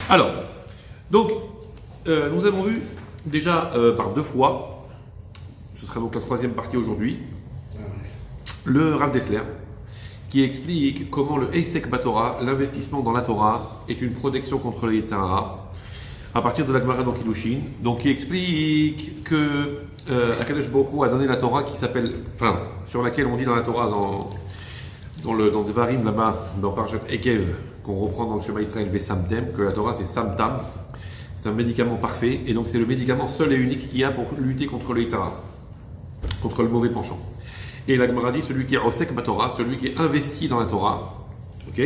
Alors, donc, nous avons vu déjà par deux fois, ce sera donc la troisième partie aujourd'hui, le Rav Dessler, qui explique comment le Eisek Batorah, l'investissement dans la Torah, est une protection contre le Yetzer Hara, à partir de la Gemara dans Kiddushin, donc qui explique que Akadosh Baruch Hu a donné la Torah qui s'appelle, enfin, sur laquelle on dit dans la Torah, dans Devarim là-bas, dans Parashat Ekev, qu'on reprend dans le Shema Israël Vesamtem, que la Torah c'est Samtam, c'est un médicament parfait, et donc c'est le médicament seul et unique qu'il y a pour lutter contre le Yetzer Hara, contre le mauvais penchant. Et la Gemara dit, celui qui est Osek Batorah, celui qui est investi dans la Torah, ok,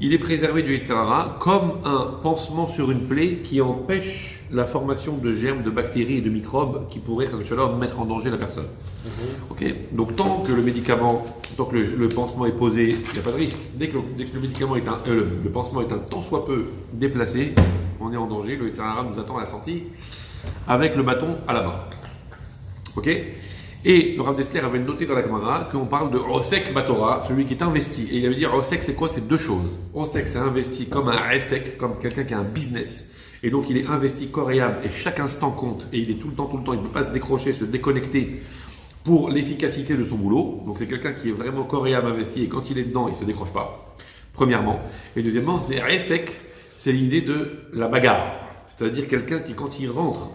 il est préservé du Yetzer Hara comme un pansement sur une plaie qui empêche la formation de germes, de bactéries et de microbes qui pourraient, mettre en danger la personne. Ok, donc tant que le médicament, tant que le pansement est posé, il n'y a pas de risque. Dès que le médicament est le pansement est un tant soit peu déplacé, on est en danger. Le Yetzer Hara nous attend à la sortie avec le bâton à la main. Ok. Et le Rav Dessler avait noté dans la Gemara qu'on parle de Osek Batorah, celui qui est investi. Et il avait dit Osek, c'est quoi? C'est deux choses. Osek, c'est investi comme un Esek, comme quelqu'un qui a un business. Et donc il est investi corps et âme, et chaque instant compte. Et il est tout le temps, il ne peut pas se décrocher, se déconnecter pour l'efficacité de son boulot. Donc c'est quelqu'un qui est vraiment corps et âme investi, et quand il est dedans, il ne se décroche pas. Premièrement. Et deuxièmement, c'est Esek, c'est l'idée de la bagarre. C'est-à-dire quelqu'un qui, quand il rentre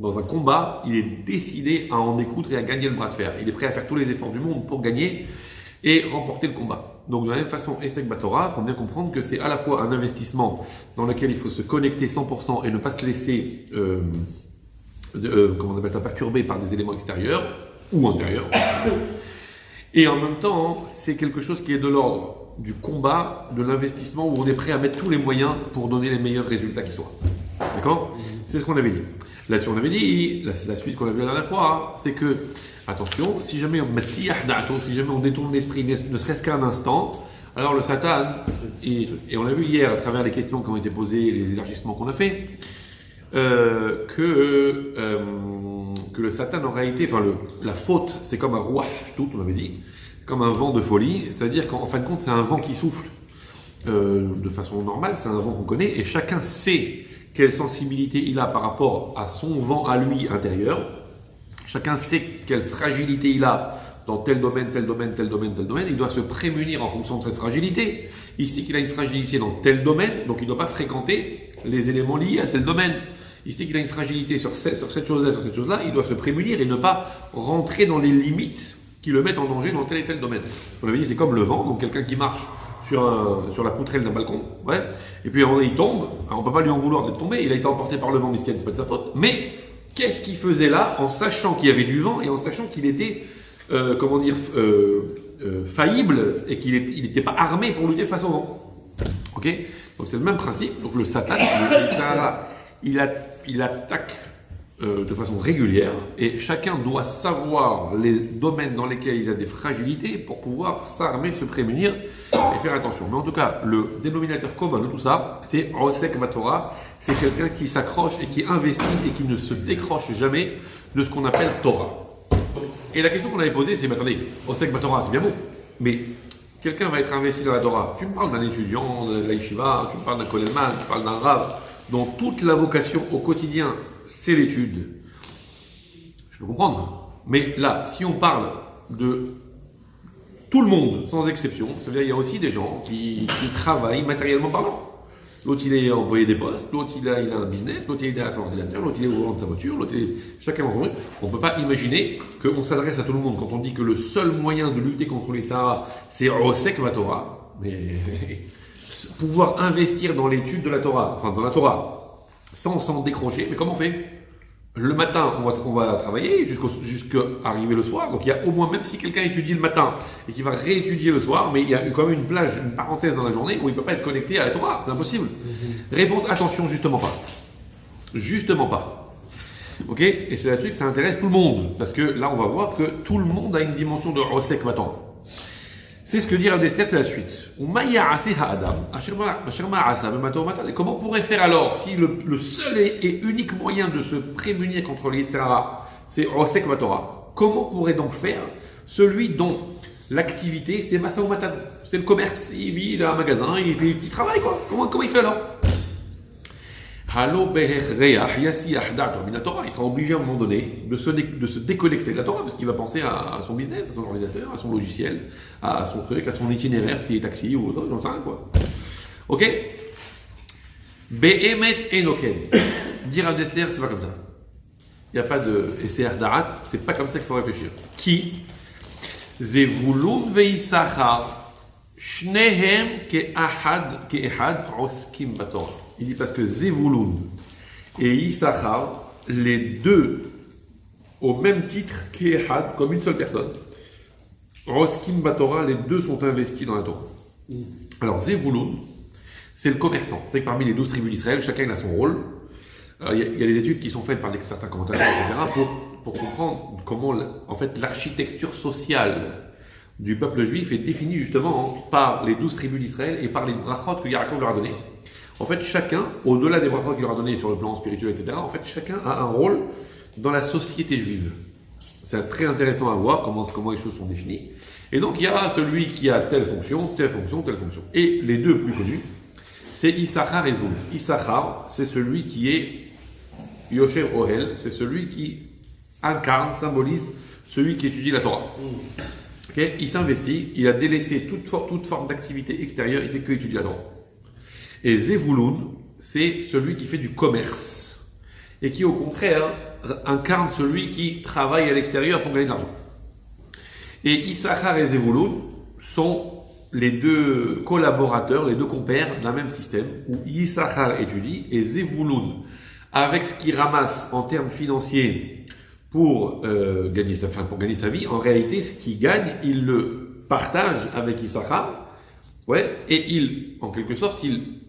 dans un combat, il est décidé à en découdre et à gagner le bras de fer. Il est prêt à faire tous les efforts du monde pour gagner et remporter le combat. Donc de la même façon, Esek Batorah, il faut bien comprendre que c'est à la fois un investissement dans lequel il faut se connecter 100% et ne pas se laisser comment on appelle ça, perturber par des éléments extérieurs ou intérieurs. Et en même temps, c'est quelque chose qui est de l'ordre du combat, de l'investissement, où on est prêt à mettre tous les moyens pour donner les meilleurs résultats qui soient. D'accord? C'est ce qu'on avait dit. Là-dessus, on avait dit, c'est la suite qu'on a vu la dernière fois, c'est que, attention, si jamais on détourne l'esprit, ne serait-ce qu'un instant, alors le Satan, et on l'a vu hier à travers les questions qui ont été posées, les élargissements qu'on a fait, que le Satan en réalité, enfin la faute, c'est comme un roi, tout on avait dit, c'est comme un vent de folie, c'est-à-dire qu'en fin de compte, c'est un vent qui souffle de façon normale, c'est un vent qu'on connaît, et chacun sait quelle sensibilité il a par rapport à son vent à lui intérieur. Chacun sait quelle fragilité il a dans tel domaine, tel domaine, tel domaine, tel domaine. Il doit se prémunir en fonction de cette fragilité. Il sait qu'il a une fragilité dans tel domaine, donc il ne doit pas fréquenter les éléments liés à tel domaine. Il sait qu'il a une fragilité sur cette chose-là, il doit se prémunir et ne pas rentrer dans les limites qui le mettent en danger dans tel et tel domaine. On avait dit, c'est comme le vent, donc quelqu'un qui marche sur la poutrelle d'un balcon, ouais, et puis à un moment il tombe, alors on ne peut pas lui en vouloir d'être tombé, il a été emporté par le vent, miskin, c'est pas de sa faute, mais qu'est-ce qu'il faisait là en sachant qu'il y avait du vent et en sachant qu'il était, faillible et qu'il n'était pas armé pour lutter face au vent. Ok? Donc c'est le même principe, donc le Satan, il attaque de façon régulière et chacun doit savoir les domaines dans lesquels il a des fragilités pour pouvoir s'armer, se prémunir et faire attention. Mais en tout cas, le dénominateur commun de tout ça, c'est Osek Batorah, c'est quelqu'un qui s'accroche et qui investit et qui ne se décroche jamais de ce qu'on appelle Torah. Et la question qu'on avait posée, c'est, mais attendez, Osek Batorah, c'est bien beau, mais quelqu'un va être investi dans la Torah. Tu me parles d'un étudiant de la yeshiva, tu me parles d'un kollelman, tu me parles d'un rav, dont toute la vocation au quotidien, c'est l'étude. Je peux comprendre. Mais là, si on parle de tout le monde, sans exception, ça veut dire qu'il y a aussi des gens qui travaillent matériellement parlant. L'autre, il est employé des postes, l'autre, il a un business, l'autre, il est derrière son ordinateur, l'autre, il est au volant de sa voiture, l'autre, chacun en on ne peut pas imaginer qu'on s'adresse à tout le monde quand on dit que le seul moyen de lutter contre les Tzara, c'est Osek Batorah. Mais pouvoir investir dans l'étude de la Torah, enfin dans la Torah, sans s'en décrocher, mais comment on fait? Le matin, on va travailler jusqu'à arriver le soir. Donc il y a au moins, même si quelqu'un étudie le matin et qu'il va réétudier le soir, mais il y a quand même une plage, une parenthèse dans la journée où il ne peut pas être connecté à la Torah. C'est impossible. Réponse, attention, justement pas. Justement pas. Ok? Et c'est là-dessus que ça intéresse tout le monde. Parce que là, on va voir que tout le monde a une dimension de Osek Batorah. C'est ce que dit Rav Dessler, c'est la suite. Comment pourrait faire alors si le seul et unique moyen de se prémunir contre le Yetzer Hara, c'est Osek Batorah? Comment pourrait donc faire celui dont l'activité c'est Masa Umatan, c'est le commerce, il a un magasin, il travaille quoi? Comment il fait alors? Halo behechreach yasiach da'ato min Torah. Il sera obligé à un moment donné de se déconnecter de la Torah parce qu'il va penser à son business, à son ordinateur, à son logiciel, à son truc, à son itinéraire, s'il est taxi ou autre, j'en sais rien quoi. Ok? Be'emet enoken. Dire à Dessler, c'est pas comme ça. Il n'y a pas de SR Darat, c'est pas comme ça qu'il faut réfléchir. Qui? Zevulun ve'Issachar, shnehem ke'ehad oskim batorah. Il dit parce que Zevulun et Issachar, les deux, au même titre ke'ehad, comme une seule personne, oskim batorah, les deux sont investis dans la Torah. Alors Zevulun, c'est le commerçant. C'est que parmi les 12 tribus d'Israël, chacun a son rôle. Il y a des études qui sont faites par certains commentateurs, etc., pour comprendre comment, en fait, l'architecture sociale du peuple juif est définie justement par les 12 tribus d'Israël et par les brachot que Yaakov leur a donné. En fait, chacun, au-delà des brachot qu'il leur a donné sur le plan spirituel, etc., en fait, chacun a un rôle dans la société juive. C'est très intéressant à voir comment les choses sont définies. Et donc, il y a celui qui a telle fonction, telle fonction, telle fonction. Et les deux plus connus, c'est Issachar et Zvulun. Issachar, c'est celui qui est Yosher Ohel, c'est celui qui incarne, symbolise celui qui étudie la Torah. Okay? Il s'investit, il a délaissé toute forme d'activité extérieure, il fait que étudier la Torah. Et Zevulun, c'est celui qui fait du commerce et qui, au contraire, incarne celui qui travaille à l'extérieur pour gagner de l'argent. Et Issachar et Zevulun sont les deux collaborateurs, les deux compères d'un même système où Issachar étudie et Zevulun, avec ce qu'il ramasse en termes financiers pour gagner sa vie, en réalité, ce qu'il gagne, il le partage avec Issachar, ouais, et il, en quelque sorte, il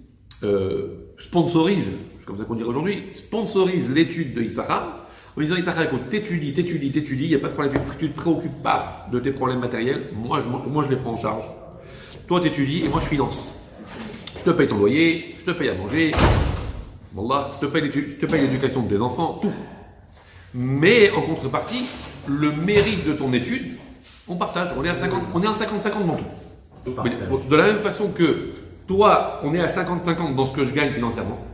sponsorise, c'est comme ça qu'on dirait aujourd'hui, sponsorise l'étude de Issachar, en disant Issachar, écoute, t'étudies, il n'y a pas de problème, tu ne te préoccupes pas de tes problèmes matériels, moi je les prends en charge. Toi, tu étudies et moi, je finance. Je te paye ton loyer, je te paye à manger, wallah, je te paye l'éducation de tes enfants, tout. Mais en contrepartie, le mérite de ton étude, on partage. On est à 50-50 dans tout. De la même façon que toi, on est à 50-50 dans ce que je gagne financièrement.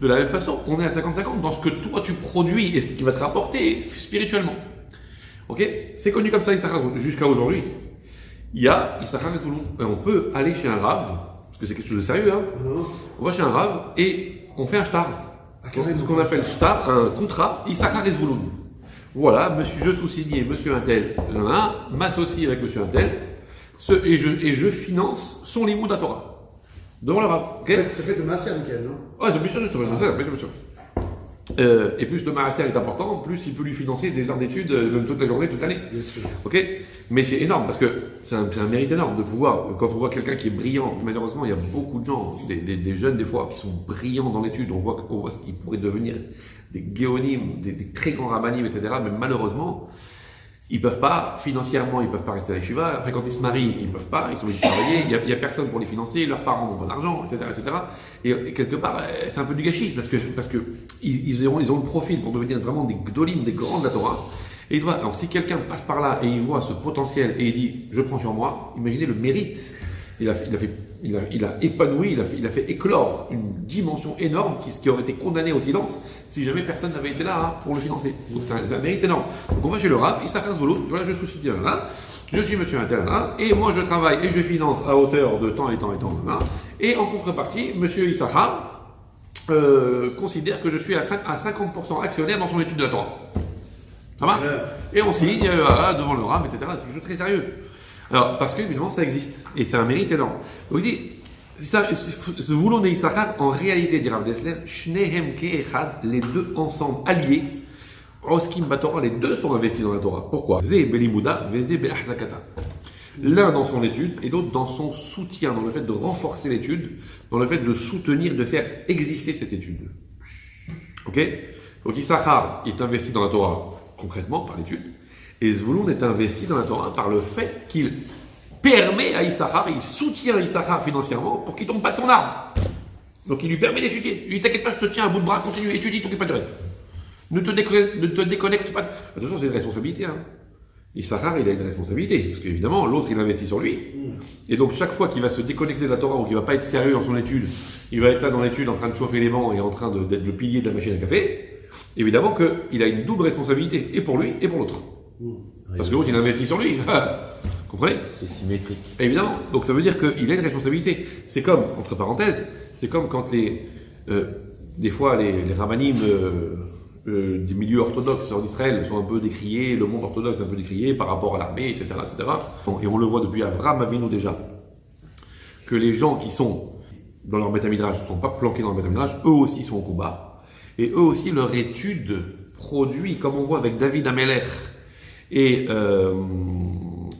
De la même façon, on est à 50-50 dans ce que toi, tu produis et ce qui va te rapporter spirituellement. Ok? C'est connu comme ça, jusqu'à aujourd'hui. Il y a Issachar et Zvulun. On peut aller chez un rave, parce que c'est quelque chose de sérieux, hein. On va chez un rave et on fait un shtar. Ce qu'on appelle shtar, un contrat, Issachar et Zvulun. Voilà, monsieur, je sous-signé, monsieur Untel, m'associe avec monsieur Untel, et je finance son limoud à Torah. Devant le rave. Okay? Ça fait de Maaser, Michael, non? Ouais, c'est bien sûr, bien sûr. Et plus le Maaser est important, plus il peut lui financer des heures d'études toute la journée, toute l'année. Bien sûr. Ok? Mais c'est énorme parce que c'est un mérite énorme de pouvoir, quand on voit quelqu'un qui est brillant, malheureusement il y a beaucoup de gens, des jeunes des fois, qui sont brillants dans l'étude, on voit ce qu'ils pourraient devenir des géonymes, des très grands rabbinim, etc. Mais malheureusement, ils peuvent pas, financièrement, ils peuvent pas rester à la yeshiva. Après, quand ils se marient, ils peuvent pas, ils sont obligés de travailler, il y a personne pour les financer, leurs parents n'ont pas d'argent, etc., etc. Et quelque part, c'est un peu du gâchis parce que ils ont le profil pour devenir vraiment des gdolim, des grands de la Torah. Et alors, si quelqu'un passe par là et il voit ce potentiel et il dit, je prends sur moi, imaginez le mérite. Il a épanoui, il a fait éclore une dimension énorme qui aurait été condamnée au silence si jamais personne n'avait été là pour le financer. Donc c'est un mérite énorme. Donc on va chez le rab, Issachar Zvulun, voilà, je suis là, je suis monsieur Intel là, et moi je travaille et je finance à hauteur de temps et temps et temps là, et en contrepartie, monsieur Issachar considère que je suis à 50% actionnaire dans son étude de la Torah. Ça marche? Et on signe devant le rab, etc. C'est quelque chose de très sérieux. Alors, parce qu'évidemment, ça existe. Et c'est un mérite énorme. Donc, il dit, Zvulun et Issachar, en réalité, dit Rav Dessler, Shnehem Ke'echad, les deux ensemble, alliés, Oskim Batorah, les deux sont investis dans la Torah. Pourquoi? Ze Belimuda, Veze Be'achzakata. L'un dans son étude et l'autre dans son soutien, dans le fait de renforcer l'étude, dans le fait de soutenir, de faire exister cette étude. Ok? Donc, Issachar est investi dans la Torah, concrètement, par l'étude. Et Zvulun est investi dans la Torah par le fait qu'il permet à Issachar, il soutient Issachar financièrement pour qu'il ne tombe pas de son arbre. Donc il lui permet d'étudier. Il dit t'inquiète pas, je te tiens à bout de bras, continue, étudie, t'occupe pas du reste. Ne te déconnecte pas. Attention, c'est une responsabilité. Hein. Issachar, il a une responsabilité. Parce qu'évidemment, l'autre, il investit sur lui. Et donc chaque fois qu'il va se déconnecter de la Torah ou qu'il ne va pas être sérieux dans son étude, il va être là dans l'étude en train de chauffer les bancs et en train d'être le pilier de la machine à café, évidemment qu'il a une double responsabilité, et pour lui et pour l'autre. Parce que l'autre, il investit sur lui. Vous comprenez? C'est symétrique. Évidemment. Donc ça veut dire qu'il a une responsabilité. C'est comme, entre parenthèses, c'est comme quand des fois les rabbinim des milieux orthodoxes en Israël sont un peu décriés, le monde orthodoxe est un peu décrié par rapport à l'armée, etc., etc. Bon, et on le voit depuis Avraham Avinu déjà, que les gens qui sont dans leur Beth Midrash ne sont pas planqués dans leur Beth Midrash, eux aussi sont au combat. Et eux aussi, leur étude produit, comme on voit avec David Amelech et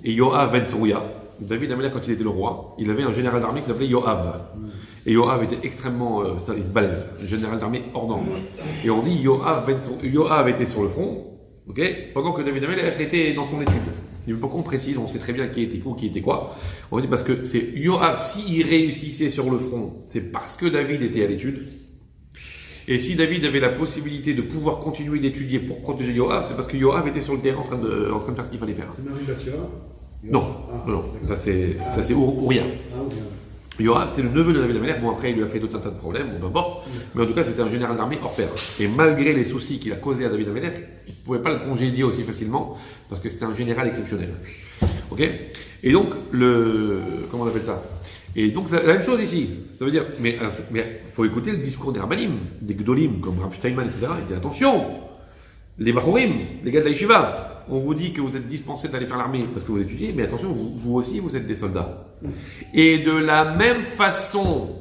Yoav Ben Tzeruya. David Amelech, quand il était le roi, il avait un général d'armée qui s'appelait Yoav. Et Yoav était extrêmement balèze, général d'armée hors norme. Et on dit Yoav était sur le front, pendant que David Amelech était dans son étude. Il n'y a pas qu'on précise, on sait très bien qui était où, qui était quoi. On dit parce que c'est Yoav, s'il réussissait sur le front, c'est parce que David était à l'étude. Et si David avait la possibilité de pouvoir continuer d'étudier pour protéger Yoav, c'est parce que Yoav était sur le terrain en train de faire ce qu'il fallait faire. C'est Marie Bathsheba? Non, ça c'est Uriah. Yoav, c'était le neveu de David Amelech. Bon, après, il lui a fait tout un tas de problèmes, peu importe. Mais en tout cas, c'était un général d'armée hors pair. Et malgré les soucis qu'il a causés à David Amelech, il ne pouvait pas le congédier aussi facilement, parce que c'était un général exceptionnel. Ok? Et donc, comment on appelle ça? Et donc, c'est la même chose ici. Ça veut dire, mais il faut écouter le discours des Rabbanim, des Gdolim, comme Rav Steinman, etc. Il dit, attention, les Bachorim, les gars de la Yeshiva, on vous dit que vous êtes dispensés d'aller faire l'armée parce que vous étudiez, mais attention, vous aussi, vous êtes des soldats. Et de la même façon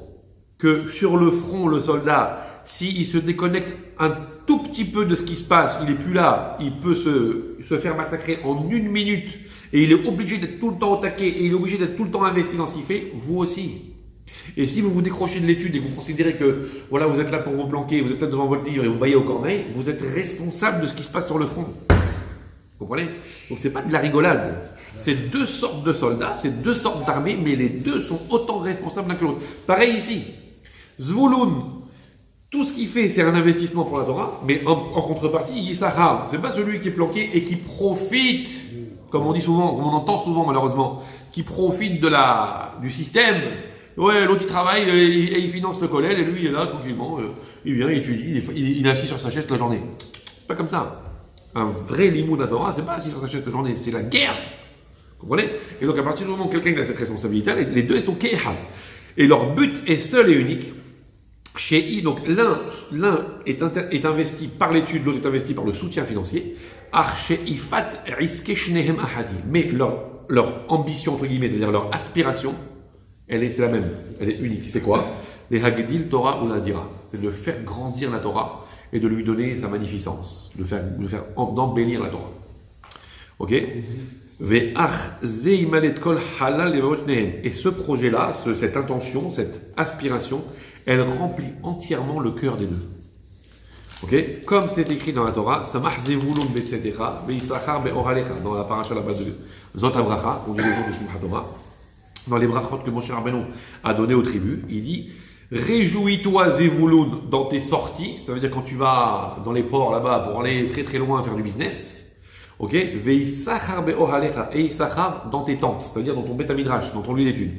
que sur le front, le soldat, s'il se déconnecte un tout petit peu de ce qui se passe, il n'est plus là, il peut se faire massacrer en 1 minute, et il est obligé d'être tout le temps au taquet, et il est obligé d'être tout le temps investi dans ce qu'il fait, vous aussi. Et si vous vous décrochez de l'étude et vous considérez que voilà, vous êtes là pour vous planquer, vous êtes là devant votre livre et vous baillez au corneille, vous êtes responsable de ce qui se passe sur le front. Vous comprenez? Donc c'est pas de la rigolade. C'est 2 sortes de soldats, c'est 2 sortes d'armées, mais les 2 sont autant responsables l'un que l'autre. Pareil ici. Zvouloun, tout ce qu'il fait, c'est un investissement pour la Torah, mais en contrepartie, Yissachar, c'est pas celui qui est planqué et qui profite, comme on dit souvent, comme on entend souvent malheureusement, qui profite du système. Ouais, l'autre il travaille et il finance le collège et lui il est là tranquillement, il vient, il étudie, il est assis sur sa chaise toute la journée. C'est pas comme ça. Un vrai limoud de la Torah, c'est pas assis sur sa chaise toute la journée, c'est la guerre. Vous comprenez? Et donc à partir du moment où quelqu'un a cette responsabilité, les 2 ils sont ke'ehad. Et leur but est seul et unique. Donc l'un est investi par l'étude, l'autre est investi par le soutien financier. Mais leur ambition, entre guillemets, c'est-à-dire leur aspiration, c'est la même, elle est unique. C'est quoi? Les Hagdil Torah ou la Dira. C'est de faire grandir la Torah et de lui donner sa magnificence, d'embellir la Torah. Ok? Et ce projet-là, cette intention, cette aspiration, elle remplit entièrement le cœur des 2. Ok? Comme c'est écrit dans la Torah, dans la paracha là-bas de Zot Abracha, on dit le jour de Simchat Torah, dans les brachot que Moshe Rabbeinu a donné aux tribus, il dit réjouis-toi Zevouloun dans tes sorties, ça veut dire quand tu vas dans les ports là-bas pour aller très très loin faire du business. Ok, veisachar be'ohalecha, et Issachar dans tes tentes, c'est-à-dire dans ton Beth Midrash, dans ton lieu d'étude.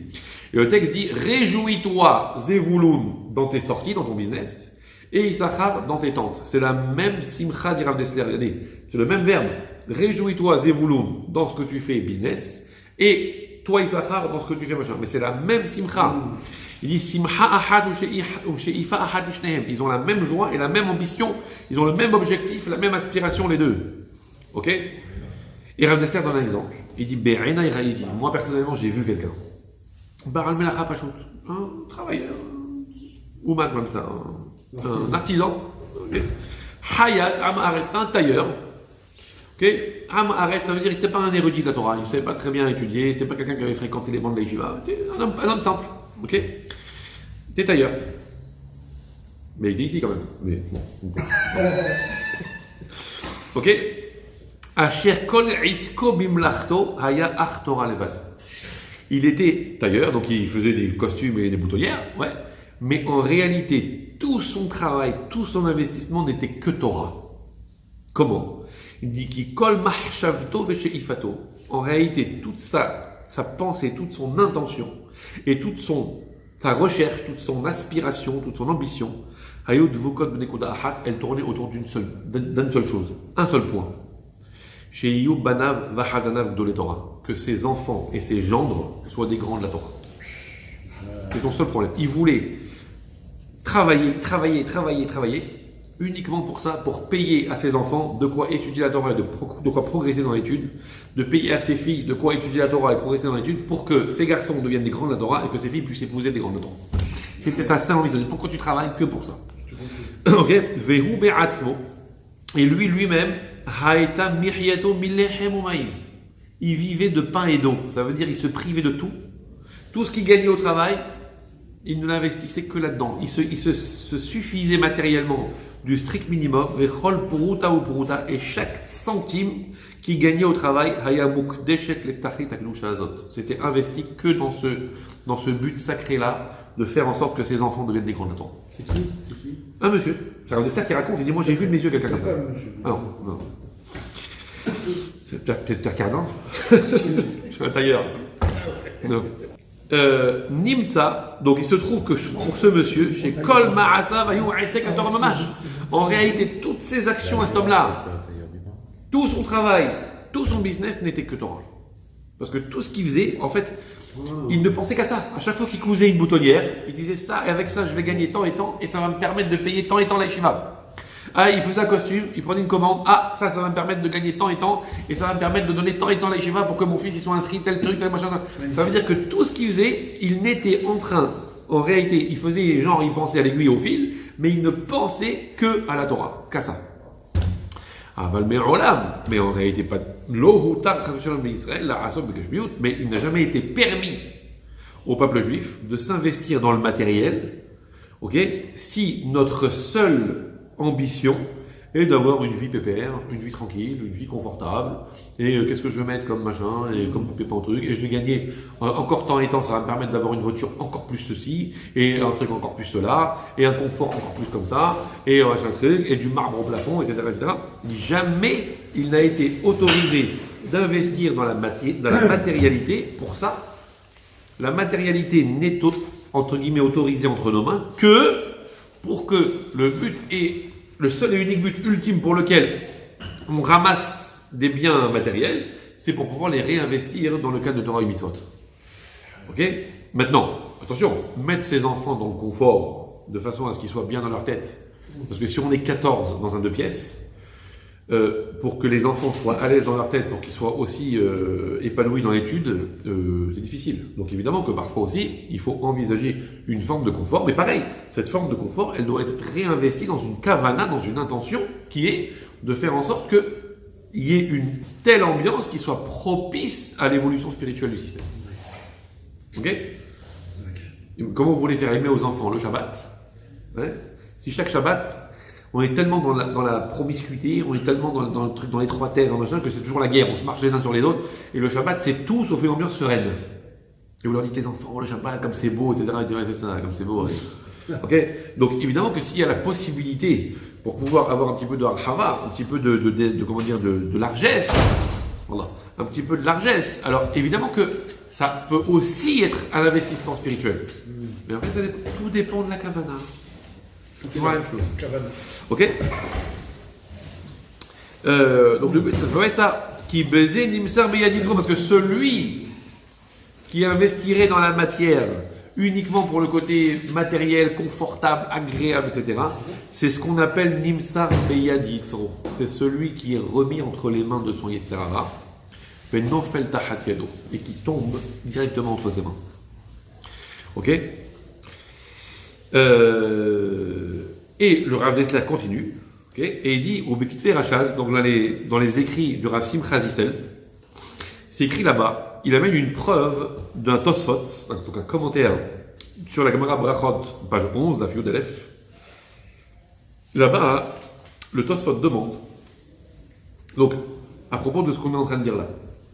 Et le texte dit réjouis-toi Zevouloun dans tes sorties, dans ton business, et Issachar dans tes tentes. C'est la même simcha dit Rav Dessler. C'est le même verbe. Réjouis-toi Zevouloun dans ce que tu fais business, et toi Issachar dans ce que tu fais machin. Mais c'est la même simcha. Il dit simcha ahad ou sheifa ahad b'shnehem. Ils ont la même joie et la même ambition. Ils ont le même objectif, la même aspiration les 2. Ok? Et Rav Dessler donne un exemple. Il dit Be'ena iraïdi. Moi personnellement, j'ai vu quelqu'un. Baral melacha pachout. Un travailleur. Ou mal comme ça. Un artisan. Okay. Hayat am aretz, un tailleur. Ok? Am aretz, ça veut dire qu'il n'était pas un érudit de la Torah. Il ne savait pas très bien étudier. C'était pas quelqu'un qui avait fréquenté les bancs de la yeshiva. C'était un homme simple. Ok? T'es tailleur. Mais il était ici quand même. Mais bon. Ok? Asher kol isko bimlachto haya ach Torah levad. Il était tailleur, donc il faisait des costumes et des boutonnières, ouais. Mais en réalité, tout son travail, tout son investissement n'était que Torah. Comment? Il dit qu'il kol mahshavto veshe'ifato. En réalité, toute sa pensée, toute son intention et toute sa recherche, toute son aspiration, toute son ambition, elle tournait autour d'une seule chose, un seul point. Que ses enfants et ses gendres soient des grands de la Torah. C'est son seul problème. Il voulait travailler, uniquement pour ça, pour payer à ses enfants de quoi étudier la Torah et de quoi progresser dans l'étude, de payer à ses filles de quoi étudier la Torah et progresser dans l'étude, pour que ces garçons deviennent des grands de la Torah et que ses filles puissent épouser des grands de la Torah. C'était sa seule envie. Pourquoi tu travailles que pour ça? Ok. Et lui-même, il vivait de pain et d'eau. Ça veut dire il se privait de tout. Tout ce qu'il gagnait au travail, il ne l'investissait que là-dedans. Il se suffisait matériellement du strict minimum. Et chaque centime qu'il gagnait au travail, c'était investi que dans ce but sacré-là, de faire en sorte que ses enfants deviennent des grands de la Torah. C'est qui? Un monsieur. C'est un destin qui raconte. Il dit, moi j'ai vu de mes yeux quelqu'un comme ça. Ah non. C'est peut-être Tarkan, je suis un tailleur. Non. Nimtza, donc il se trouve que pour ce monsieur, chez Kol Ma'asa Vayu Aisek Torah Mamash, en réalité, toutes ses actions à cet homme-là, tout son travail, tout son business n'était que Torah. Parce que tout ce qu'il faisait, en fait, il ne pensait qu'à ça. À chaque fois qu'il cousait une boutonnière, il disait ça, et avec ça, je vais gagner tant et tant, et ça va me permettre de payer tant et tant la yeshiva. Ah, il faisait un costume, il prenait une commande, ah, ça va me permettre de gagner tant et tant, et ça va me permettre de donner tant et tant la yeshiva pour que mon fils il soit inscrit, tel truc, tel machin. Ça veut dire que tout ce qu'il faisait, il n'était en train, en réalité, il faisait genre, il pensait à l'aiguille et au fil, mais il ne pensait que à la Torah, qu'à ça. Mais en réalité pas. Mais il n'a jamais été permis au peuple juif de s'investir dans le matériel, ok, si notre seule ambition est d'avoir une vie pépère, une vie tranquille, une vie confortable, et qu'est-ce que je vais mettre comme machin, et comme pépin truc, et je vais gagner encore tant et tant, ça va me permettre d'avoir une voiture encore plus ceci, et un truc encore plus cela, et un confort encore plus comme ça, et machin truc, et du marbre au plafond, etc., etc. Jamais il n'a été autorisé d'investir dans la matérialité pour ça. La matérialité n'est entre guillemets autorisée entre nos mains que pour que le but est le seul et unique but ultime pour lequel on ramasse des biens matériels, c'est pour pouvoir les réinvestir dans le cadre de Torah et Mitzvot. Ok? Maintenant, attention, mettre ses enfants dans le confort de façon à ce qu'ils soient bien dans leur tête. Parce que si on est 14 dans un 2 pièces, pour que les enfants soient à l'aise dans leur tête, pour qu'ils soient aussi épanouis dans l'étude, c'est difficile. Donc évidemment que parfois aussi, il faut envisager une forme de confort. Mais pareil, cette forme de confort, elle doit être réinvestie dans une kavana, dans une intention qui est de faire en sorte qu'il y ait une telle ambiance qui soit propice à l'évolution spirituelle du système. Ok? Comment vous voulez faire aimer aux enfants le Shabbat? Ouais. Si chaque Shabbat, on est tellement dans la promiscuité, on est tellement dans le truc, dans l'étroitesse, dans machin, que c'est toujours la guerre, on se marche les uns sur les autres, et le Shabbat c'est tout sauf une ambiance sereine. Et vous leur dites les enfants, le Shabbat comme c'est beau, etc. Ils disent, c'est ça, comme c'est beau. Ouais. Ok? Donc évidemment que s'il y a la possibilité, pour pouvoir avoir un petit peu de harhava, un petit peu de largesse, voilà, un petit peu de largesse, alors évidemment que ça peut aussi être un investissement spirituel. Mais en fait, tout dépend de la kavana. C'est la même chose. Ok? Donc le but, ça peut être ça. Qui baisait Nimsar Beyadizro, parce que celui qui investirait dans la matière uniquement pour le côté matériel, confortable, agréable, etc., c'est ce qu'on appelle Nimsar Beyadizro. C'est celui qui est remis entre les mains de son Yetzirara, fait Nofel Tahat Yado, et qui tombe directement entre ses mains. Ok? Et le Rav Dessler continue, okay, et il dit au Bekitve Rachaz, donc dans les écrits du Rav Simcha Zissel, c'est écrit là-bas, il amène une preuve d'un Tosfot, donc un commentaire sur la Gemara Brachot, page 11, d'Af Yud Aleph. Là-bas, le Tosfot demande, donc à propos de ce qu'on est en train de dire là,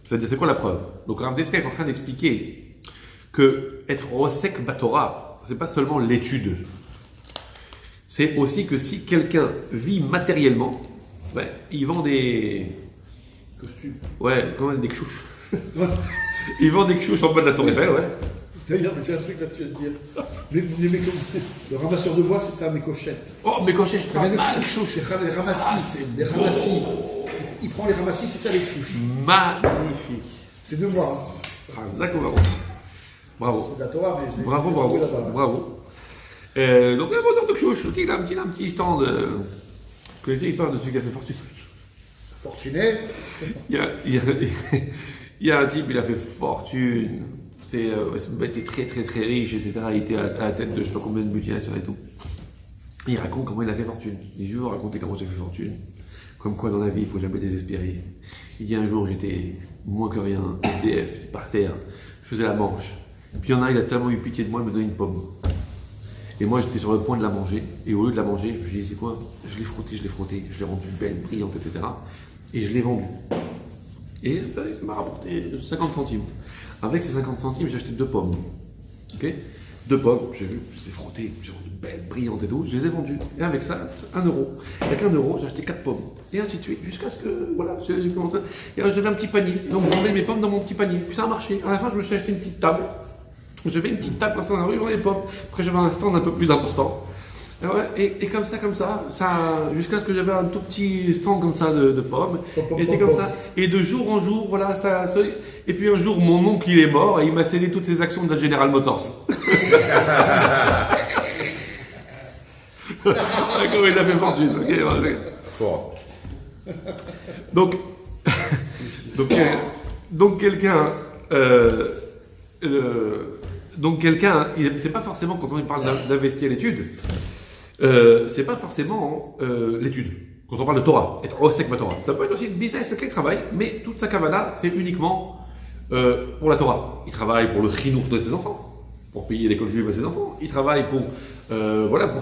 c'est-à-dire c'est quoi la preuve? Donc Rav Dessler est en train d'expliquer que être Rosek Batora, c'est pas seulement l'étude. C'est aussi que si quelqu'un vit matériellement, ouais, il vend des costumes. Ouais, comment des kchouches. Il vend des kchouches en bas de la tour Eiffel, ouais. D'ailleurs, j'ai un truc là-dessus à te dire. Le ramasseur de bois, c'est ça, mes cochettes. Oh, mes cochettes, c'est pas mal. Les ramassis. Les ramassis. Il prend les ramassis, c'est ça les chouches. Magnifique. C'est de moi. D'accord, bravo. C'est de la Torah, mais Bravo. Donc, un vendeur de chouche, il a un petit stand. Vous connaissez l'histoire de celui qui a fait fortune? Fortuné. Il y a un type, il a fait fortune. Il était très riche, etc. Il était à la tête de je sais pas combien de multinationales et tout. Il raconte comment il a fait fortune. Il veut raconter comment j'ai fait fortune. Comme quoi dans la vie, il ne faut jamais désespérer. Il dit un jour, j'étais moins que rien, SDF, j'étais par terre, je faisais la manche. Puis il y en a un, il a tellement eu pitié de moi, il me donnait une pomme. Et moi, j'étais sur le point de la manger. Et au lieu de la manger, je lui ai dit, c'est quoi? Je l'ai frotté, je l'ai rendue belle, brillante, etc. Et je l'ai vendue. Et ça m'a rapporté 50 centimes. Avec ces 50 centimes, j'ai acheté 2 pommes. Ok, 2 pommes, j'ai vu, je les ai frottées, j'ai rendu belles, brillantes et tout, je les ai vendues. Et avec ça, 1 euro. Avec 1 euro, j'ai acheté 4 pommes. Et ainsi de suite, jusqu'à ce que, voilà, et là, j'avais un petit panier. Donc, je vendais mes pommes dans mon petit panier. Puis ça a marché. À la fin, je me suis acheté une petite table. Je fais une petite table comme ça dans la rue, je vendais les pommes. Après, j'avais un stand un peu plus important. Et comme ça, jusqu'à ce que j'avais un tout petit stand comme ça de pommes. Et c'est comme ça. Et de jour en jour, voilà, ça. Et puis un jour, mon oncle, il est mort et il m'a cédé toutes ses actions de la General Motors. D'accord, il a fait fortune. Okay, voilà. Fort. Donc quelqu'un. Donc quelqu'un, c'est pas forcément quand on parle d'investir à l'étude, c'est pas forcément l'étude. Quand on parle de Torah, être osek Torah, ça peut être aussi le business, quelqu'un qui travaille, mais toute sa kavana, c'est uniquement pour la Torah. Il travaille pour le chinour de ses enfants, pour payer l'école juive à ses enfants. Il travaille pour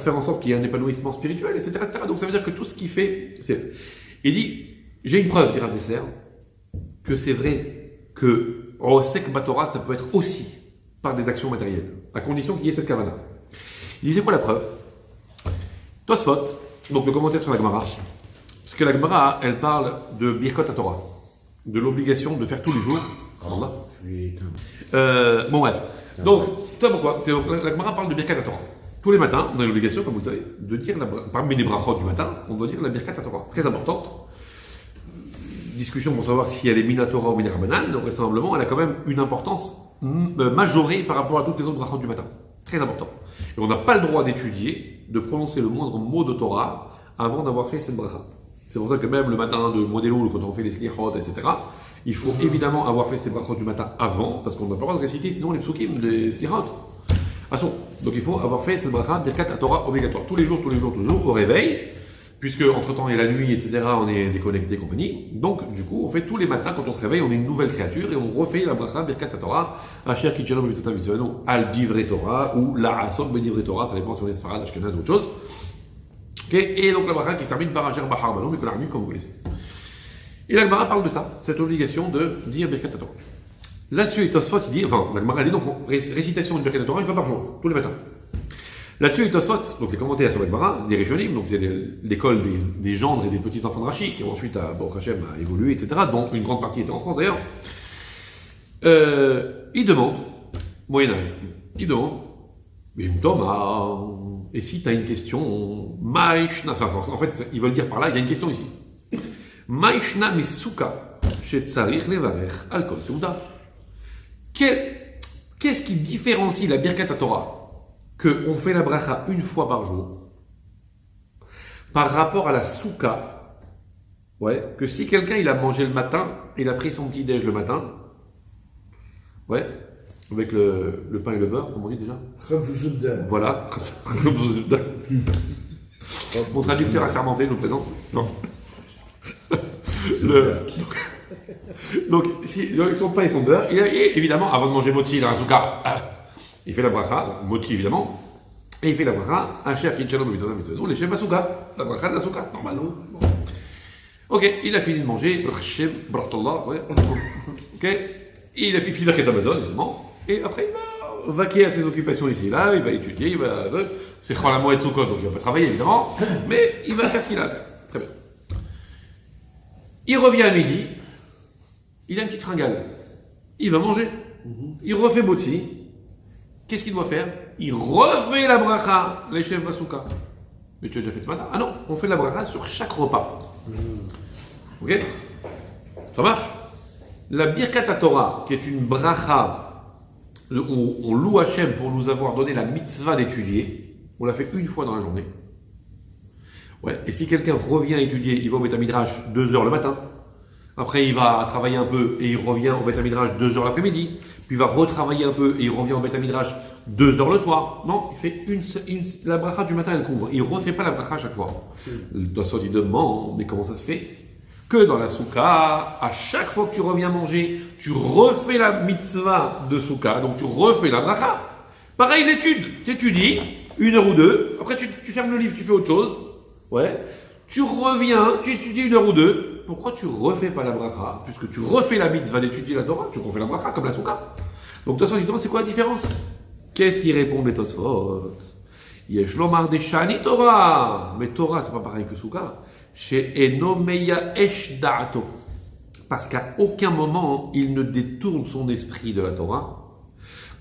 faire en sorte qu'il y ait un épanouissement spirituel, etc., etc. Donc ça veut dire que tout ce qu'il fait, c'est. Il dit, j'ai une preuve, dira Dessler, que c'est vrai que osek Torah, ça peut être aussi par des actions matérielles, à condition qu'il y ait cette kavana. Il dit, c'est quoi la preuve? Tosfot, donc le commentaire sur la Gemara, parce que la Gemara, elle parle de Birkot Torah, de l'obligation de faire tous les jours. Bon bref. Donc, toi pourquoi? La Gemara parle de Birkat Torah. Tous les matins, on a l'obligation, comme vous le savez, de dire, parmi les brachot du matin, on doit dire la Birkat Torah. Très importante. Discussion pour savoir si elle est Minatora ou Minaramanan, donc vraisemblablement, elle a quand même une importance majorée par rapport à toutes les autres brachot du matin. Très important. Et on n'a pas le droit d'étudier, de prononcer le moindre mot de Torah avant d'avoir fait cette bracha. C'est pour ça que même le matin de Modélo, quand on fait les slihot, etc., il faut évidemment avoir fait ces brachot du matin avant, parce qu'on n'a pas le droit de réciter sinon les psukim des slihot. Donc il faut avoir fait cette bracha Birkat Torah obligatoire. Tous les jours, au réveil, puisque entre-temps il y a la nuit, etc., on est déconnecté et compagnie. Donc du coup, on fait tous les matins, quand on se réveille, on est une nouvelle créature, et on refait la bracha Birkat Torah, Asher Kitchalom B'Totam V'Sivanu, Al Divrei Torah, ou La Asot B'Divrei Torah, ça dépend si on est Sfarad, Ashkenaz ou autre chose. Okay. Et donc la bracha qui se termine par Asher Bahar Balon, mais qu'on a remis comme vous connaissez. Et la Gemara parle de ça, cette obligation de dire Birkat Torah. Là-dessus, Tosfot, il dit, enfin, la Gemara dit donc, récitation de Birkat Torah une fois par jour, tous les matins. Là-dessus, Tosfot, donc les commentaires sur la Gemara, des Rishonim, donc c'est l'école des gendres et des petits-enfants de Rashi, qui ont ensuite, Baruch Hashem, a évolué, etc., dont une grande partie était en France d'ailleurs. Il demande, Moyen-Âge, Bim Thomas, et si tu as une question, Maïshna, enfin, en fait, ils veulent dire par là, il y a une question ici. Maïshna misuka chez Tsarich levarech al kol seuda. Qu'est-ce qui différencie la Birkat Torah, qu'on fait la bracha une fois par jour, par rapport à la souka, que si quelqu'un il a mangé le matin, il a pris son petit déj le matin, avec le pain et le beurre, comment on dit déjà? Voilà, mon traducteur assermenté, je vous présente. Non. Donc, avec son pain et son beurre, et évidemment, avant de manger moti dans la souka, il fait la bracha, moti évidemment, et il fait la bracha, Asher Kitchalom B'Totam V'Sivanu, les Shem Basuka, la bracha de la souka, normalement. Ok, il a fini de manger, Shem, Brachtallah, ok, il a fini d'Aket Amazon, évidemment, et après il va vaquer à ses occupations ici, là, il va étudier, c'est Cholamot et Tsukot, donc il va pas travailler évidemment, mais il va faire ce qu'il a à faire. Très bien. Il revient à midi, il a une petite fringale. Il va manger. Il refait moti. qu'est-ce qu'il doit faire? Il refait la bracha, l'Eshev Basouka. Mais tu as déjà fait ce matin? Ah non, on fait la bracha sur chaque repas. Ok? Ça marche? La Birkat Torah, qui est une bracha, on loue Hachem pour nous avoir donné la mitzvah d'étudier, on l'a fait une fois dans la journée. Ouais, et si quelqu'un revient étudier, il va au Beth Midrash 2h le matin, après il va travailler un peu et il revient au Beth Midrash 2h l'après-midi, puis il va retravailler un peu et il revient au Beth Midrash 2h le soir. Non, il fait la bracha du matin, elle couvre. Il ne refait pas la bracha à chaque fois. Le Tosfot, il demande, mais comment ça se fait que dans la souka, à chaque fois que tu reviens manger, tu refais la mitzvah de souka, donc tu refais la bracha. Pareil, l'étude, tu étudies 1h ou 2, après tu fermes le livre, tu fais autre chose. Ouais. Tu reviens, tu étudies 1h ou 2. Pourquoi tu refais pas la bracha? Puisque tu refais la mitzvah d'étudier la Torah, tu refais la bracha comme la souka. Donc Tosfot, il demande c'est quoi la différence? Qu'est-ce qui répond les Tosfot? Yesh lomar de shani Torah. Mais Torah, c'est pas pareil que souka. Chez Enomeya Esh Da'ato. Parce qu'à aucun moment, il ne détourne son esprit de la Torah.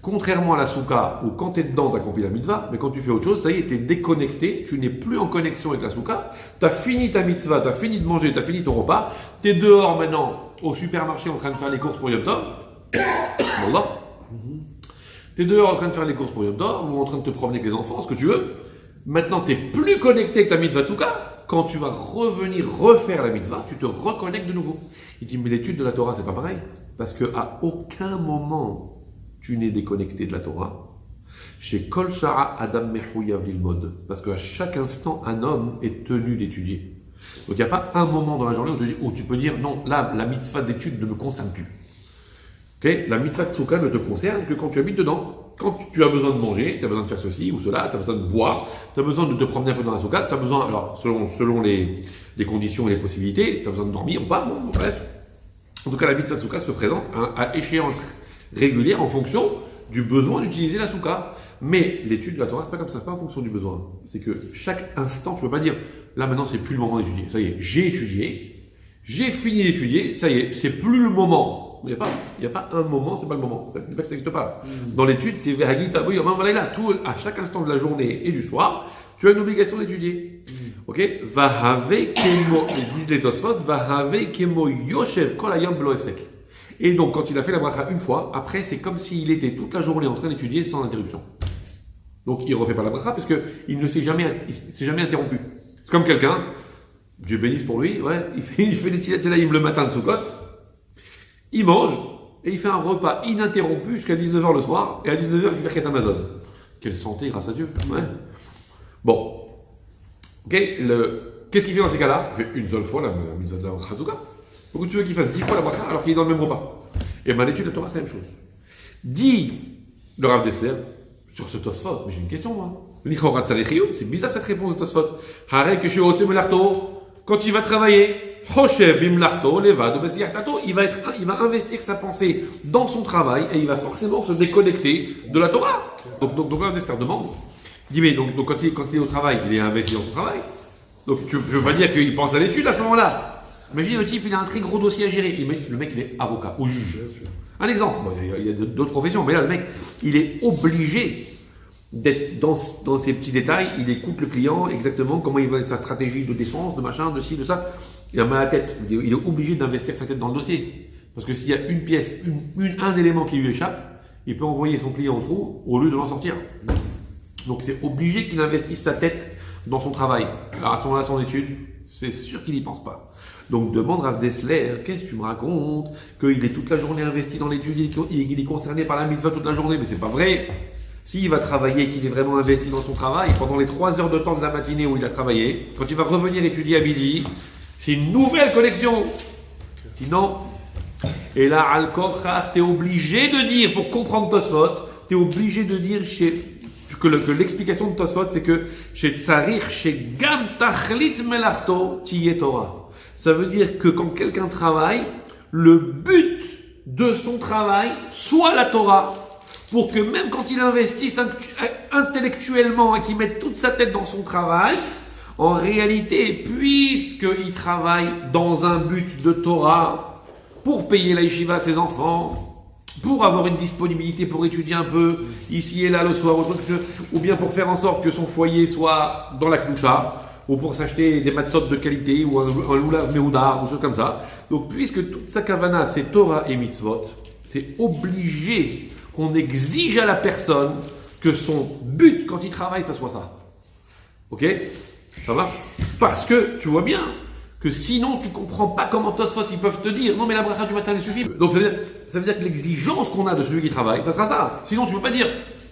Contrairement à la souka, où quand tu es dedans, tu accomplis la mitzvah, mais quand tu fais autre chose, ça y est, tu es déconnecté, tu n'es plus en connexion avec la souka, tu as fini ta mitzvah, tu as fini de manger, tu as fini ton repas, tu es dehors maintenant au supermarché en train de faire les courses pour Yom Tov. Voilà. Tu es dehors en train de faire les courses pour Yom Tov, ou en train de te promener avec les enfants, ce que tu veux. Maintenant, tu n'es plus connecté avec ta mitzvah de souka. Quand tu vas revenir refaire la mitzvah, tu te reconnectes de nouveau. Il dit, mais l'étude de la Torah, c'est pas pareil. Parce qu'à aucun moment, tu n'es déconnecté de la Torah. Chez Kol Shara Adam Mechouyav Lilmod. Parce qu'à chaque instant, un homme est tenu d'étudier. Donc il n'y a pas un moment dans la journée où tu peux dire non, là, la mitzvah d'étude ne me concerne plus. Okay? La mitzvah de Souka ne te concerne que quand tu habites dedans. Quand tu as besoin de manger, tu as besoin de faire ceci ou cela, tu as besoin de boire, tu as besoin de te promener un peu dans la Souka, tu as besoin, alors selon les conditions et les possibilités, tu as besoin de dormir ou pas, bon, bref. En tout cas, la mitzvah de Souka se présente à échéance régulière en fonction du besoin d'utiliser la souka. Mais l'étude de la Torah, c'est pas comme ça, c'est pas en fonction du besoin. C'est que chaque instant, tu peux pas dire, là maintenant c'est plus le moment d'étudier. Ça y est, j'ai étudié, j'ai fini d'étudier, ça y est, c'est plus le moment. Il n'y a pas un moment, c'est pas le moment. Ça n'existe pas. Dans l'étude, c'est tout, à chaque instant de la journée et du soir, tu as une obligation d'étudier. Ok? Vahave kemo, disent les Tosfot, vahave kemo yoshev kol hayom belo hefsek. Et donc, quand il a fait la bracha une fois, après, c'est comme s'il était toute la journée en train d'étudier sans interruption. Donc, il ne refait pas la bracha parce qu'il ne s'est jamais interrompu. C'est comme quelqu'un, Dieu bénisse pour lui, ouais, il fait des Tilat Telaïm le matin de Sukkot, il mange et il fait un repas ininterrompu jusqu'à 19h le soir, et à 19h, il fait Birkat Amazon. Quelle santé, grâce à Dieu. Ouais. Bon. Ok, qu'est-ce qu'il fait dans ces cas-là? Il fait une seule fois la mitzvah de la bracha Sukkot. Pourquoi tu veux qu'il fasse 10 fois la bracha alors qu'il est dans le même repas? Et bien l'étude de la Torah, c'est la même chose. Dit le Rav Dessler sur ce Tosfot, mais j'ai une question moi. C'est bizarre cette réponse de Tosfot. Quand il va travailler, il va investir sa pensée dans son travail et il va forcément se déconnecter de la Torah. Donc le Rav Dessler demande, il dit mais donc quand il est au travail, il est investi dans son travail. Donc tu veux pas dire qu'il pense à l'étude à ce moment-là. Imagine le type, il a un très gros dossier à gérer. Le mec, il est avocat ou juge. Un exemple. Bon, il y a d'autres professions, mais là, le mec, il est obligé d'être dans ces petits détails. Il écoute le client exactement comment il va être sa stratégie de défense, de machin, de ci, de ça. Il a mal à la tête. Il est obligé d'investir sa tête dans le dossier. Parce que s'il y a une pièce, un élément qui lui échappe, il peut envoyer son client au trou au lieu de l'en sortir. Donc c'est obligé qu'il investisse sa tête dans son travail. Alors à ce moment-là, son étude, c'est sûr qu'il n'y pense pas. Donc demande Rav Dessler, qu'est-ce que tu me racontes? Qu'il est toute la journée investi dans l'étude, il est concerné par la mitzvah toute la journée, mais c'est pas vrai. S'il va travailler, qu'il est vraiment investi dans son travail, pendant les 3 heures de temps de la matinée où il a travaillé, quand il va revenir étudier à midi, c'est une nouvelle connexion. Sinon, et là, Al-Kochar, tu es obligé de dire, pour comprendre Tosfot, tu es obligé de dire que l'explication de Tosfot, c'est que chez Tsarir, chez Gam Tachlit Melachto, Tiye Torah. Ça veut dire que quand quelqu'un travaille, le but de son travail soit la Torah, pour que même quand il investisse intellectuellement et qu'il mette toute sa tête dans son travail, en réalité, puisqu'il travaille dans un but de Torah, pour payer la yeshiva à ses enfants, pour avoir une disponibilité pour étudier un peu ici et là le soir, ou bien pour faire en sorte que son foyer soit dans la kdusha, ou pour s'acheter des matzot de qualité, ou un lulav meouda, ou choses comme ça. Donc, puisque toute sa kavana, c'est Torah et mitzvot, c'est obligé qu'on exige à la personne que son but quand il travaille, ça soit ça. Ok? Ça marche? Parce que tu vois bien que sinon tu comprends pas comment Tosfot ils peuvent te dire non mais la bracha du matin elle suffit. Donc ça veut dire que l'exigence qu'on a de celui qui travaille, ça sera ça. Sinon tu peux pas dire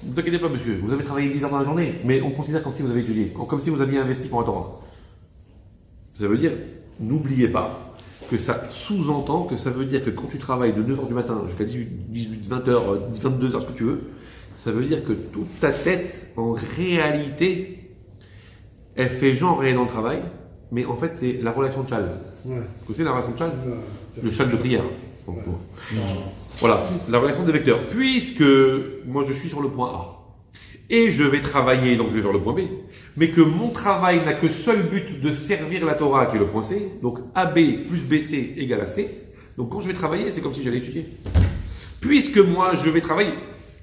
ne t'inquiétez pas monsieur, vous avez travaillé 10 heures dans la journée, mais on considère comme si vous avez étudié, comme si vous aviez investi pour un Torah. Ça veut dire, n'oubliez pas que ça sous-entend que ça veut dire que quand tu travailles de 9h du matin jusqu'à 18, 20h, 22h, ce que tu veux, ça veut dire que toute ta tête, en réalité, elle fait genre elle est dans le travail, mais en fait c'est la relation de chal. Ouais. Vous connaissez la relation de chal? Ouais. Le chal de prière. Donc, voilà, la relation des vecteurs. Puisque moi je suis sur le point A et je vais travailler, donc je vais vers le point B, mais que mon travail n'a que seul but de servir la Torah qui est le point C, donc AB plus BC égale à C. Donc quand je vais travailler, c'est comme si j'allais étudier. Puisque moi je vais travailler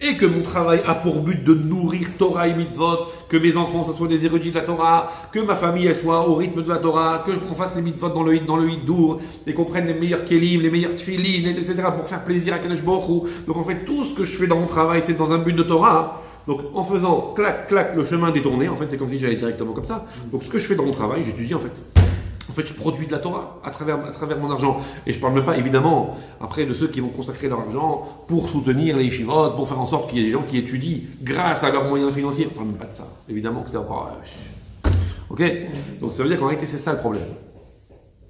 et que mon travail a pour but de nourrir Torah et mitzvot, que mes enfants ce soient des érudits de la Torah, que ma famille elle soit au rythme de la Torah, que on fasse les mitzvot dans le hidour, et qu'on prenne les meilleurs kelim, les meilleurs tfilin, etc. pour faire plaisir à Kadosh Baruch Hu. Donc en fait tout ce que je fais dans mon travail c'est dans un but de Torah. Donc en faisant clac clac le chemin détourné, en fait c'est comme si j'allais directement comme ça. Donc ce que je fais dans mon travail, j'étudie en fait. En fait, je produis de la Torah à travers mon argent. Et je ne parle même pas, évidemment, après de ceux qui vont consacrer leur argent pour soutenir les yeshivot, pour faire en sorte qu'il y ait des gens qui étudient grâce à leurs moyens financiers. On ne parle même pas de ça. Évidemment que c'est encore... Ok? Donc ça veut dire qu'en réalité, c'est ça le problème.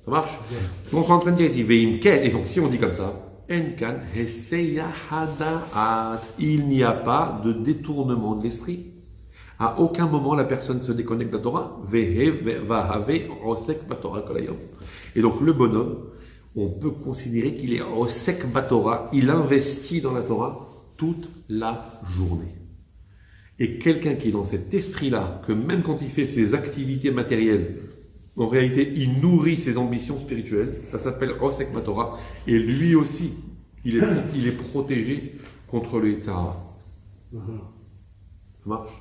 Ça marche? Ce qu'on est en train de dire ici, et donc si on dit comme ça, il n'y a pas de détournement de l'esprit. À aucun moment la personne se déconnecte de la Torah. Et donc le bonhomme, on peut considérer qu'il est osek batorah, il investit dans la Torah toute la journée. Et quelqu'un qui est dans cet esprit-là, que même quand il fait ses activités matérielles, en réalité il nourrit ses ambitions spirituelles, ça s'appelle osek batorah, et lui aussi, il est protégé contre le Yitzhara. Ça marche?